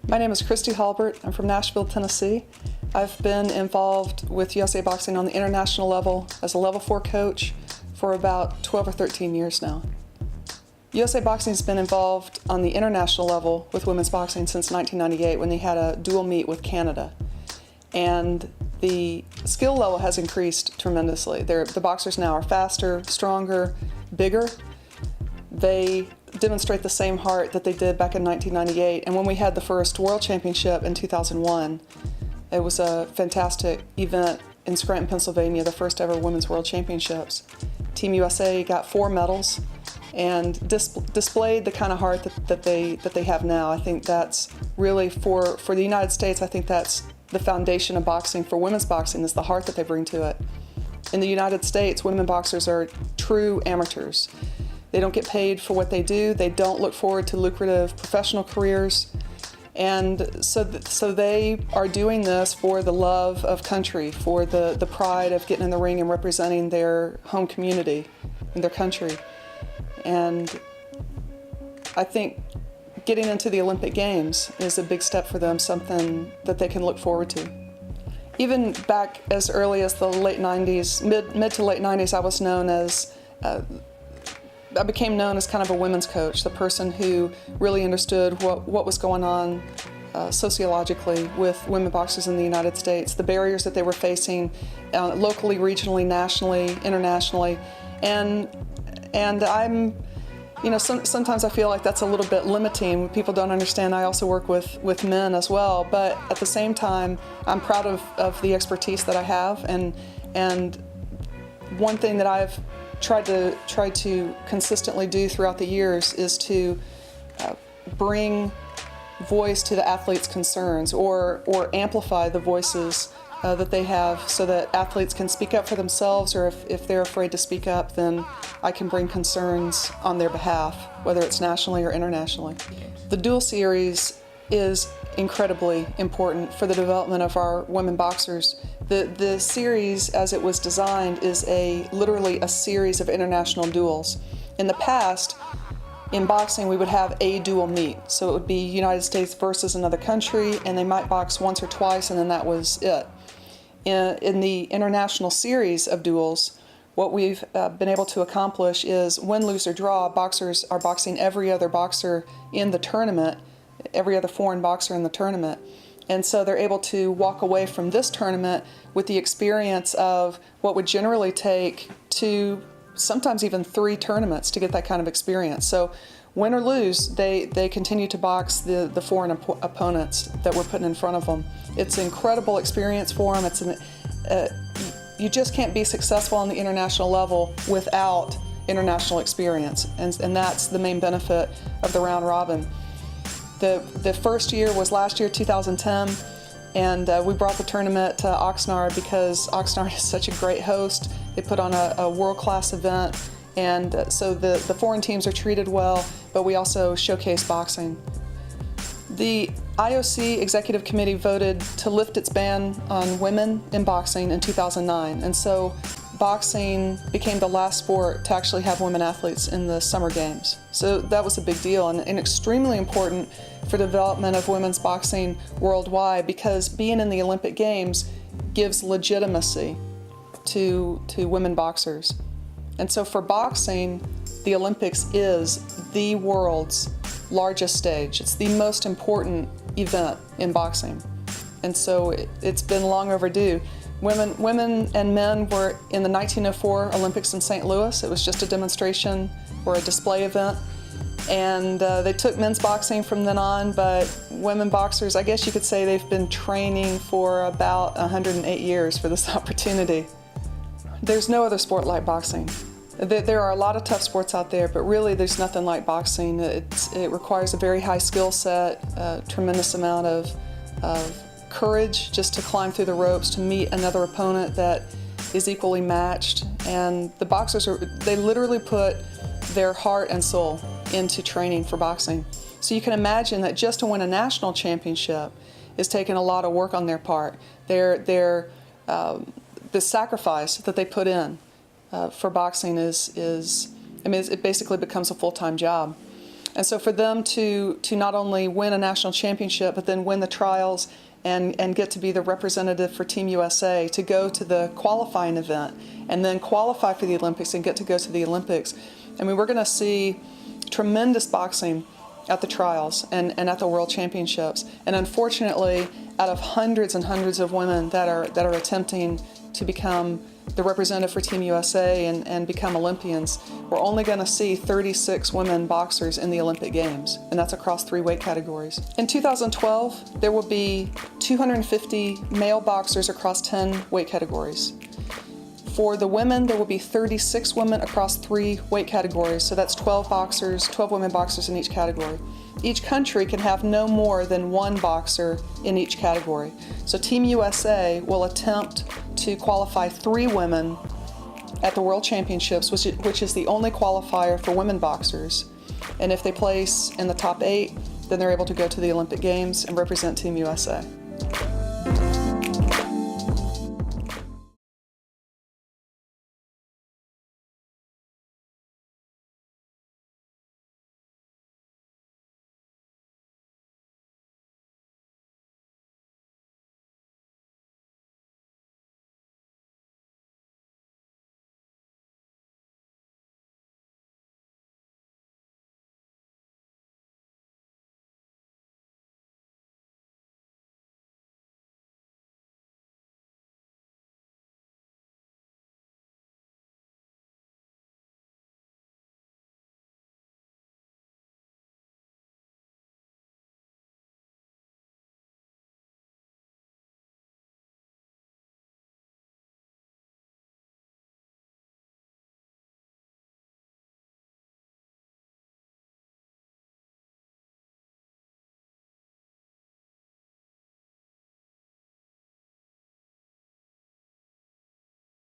My name is Christy Halbert. I'm from Nashville, Tennessee. I've been involved with USA Boxing on the international level as a level 4 coach for about 12 or 13 years now. USA Boxing has been involved on the international level with women's boxing since 1998 when they had a dual meet with Canada. And the skill level has increased tremendously. The boxers now are faster, stronger, bigger. They demonstrate the same heart that they did back in 1998. And when we had the first World Championship in 2001, it was a fantastic event in Scranton, Pennsylvania, the first ever Women's World Championships. Team USA got 4 medals and displayed the kind of heart that they have now. I think that's really, for the United States, I think that's the foundation of boxing for women's boxing, is the heart that they bring to it. In the United States, women boxers are true amateurs. They don't get paid for what they do. They don't look forward to lucrative professional careers. And so they are doing this for the love of country, for the pride of getting in the ring and representing their home community and their country. And I think getting into the Olympic Games is a big step for them, something that they can look forward to. Even back as early as the late 90s, mid to late 90s, I became known as kind of a women's coach, the person who really understood what was going on sociologically with women boxers in the United States, the barriers that they were facing locally, regionally, nationally, internationally. And I'm, sometimes I feel like that's a little bit limiting. People don't understand I also work with men as well, but at the same time, I'm proud of the expertise that I have, and one thing that I've tried to consistently do throughout the years is to bring voice to the athletes' concerns, or amplify the voices that they have, so that athletes can speak up for themselves, or if they're afraid to speak up, then I can bring concerns on their behalf, whether it's nationally or internationally. The dual series is incredibly important for the development of our women boxers. The series, as it was designed, is literally a series of international duels. In the past, in boxing, we would have a dual meet. So it would be United States versus another country, and they might box once or twice, and then that was it. In the international series of duels, what we've been able to accomplish is win, lose, or draw. Boxers are boxing every other boxer in the tournament, every other foreign boxer in the tournament. And so they're able to walk away from this tournament with the experience of what would generally take 2, sometimes even 3 tournaments to get that kind of experience. So win or lose, they continue to box the foreign opponents that we're putting in front of them. It's an incredible experience for them. You just can't be successful on the international level without international experience, and that's the main benefit of the round robin. The first year was last year, 2010, and we brought the tournament to Oxnard because Oxnard is such a great host. They put on a world-class event, and so the foreign teams are treated well, but we also showcase boxing. The IOC Executive Committee voted to lift its ban on women in boxing in 2009, and so boxing became the last sport to actually have women athletes in the Summer Games. So that was a big deal, and extremely important for the development of women's boxing worldwide, because being in the Olympic Games gives legitimacy to women boxers. And so for boxing, the Olympics is the world's largest stage. It's the most important event in boxing. And so it's been long overdue. Women and men were in the 1904 Olympics in St. Louis. It was just a demonstration or a display event. And they took men's boxing from then on, but women boxers, I guess you could say they've been training for about 108 years for this opportunity. There's no other sport like boxing. There are a lot of tough sports out there, but really there's nothing like boxing. It requires a very high skill set, a tremendous amount of courage just to climb through the ropes, to meet another opponent that is equally matched. And the boxers, they literally put their heart and soul into training for boxing. So you can imagine that just to win a national championship is taking a lot of work on their part. The sacrifice that they put in for boxing it basically becomes a full-time job. And so for them to not only win a national championship, but then win the trials and get to be the representative for Team USA, to go to the qualifying event and then qualify for the Olympics and get to go to the Olympics. I mean, we're going to see tremendous boxing at the trials and at the World Championships. And unfortunately, out of hundreds and hundreds of women that are attempting to become the representative for Team USA and become Olympians, we're only going to see 36 women boxers in the Olympic Games, and that's across 3 weight categories. In 2012, there will be 250 male boxers across 10 weight categories. For the women, there will be 36 women across 3 weight categories, so that's 12 women boxers in each category. Each country can have no more than 1 boxer in each category. So Team USA will attempt to qualify 3 women at the World Championships, which is the only qualifier for women boxers. And if they place in the top 8, then they're able to go to the Olympic Games and represent Team USA.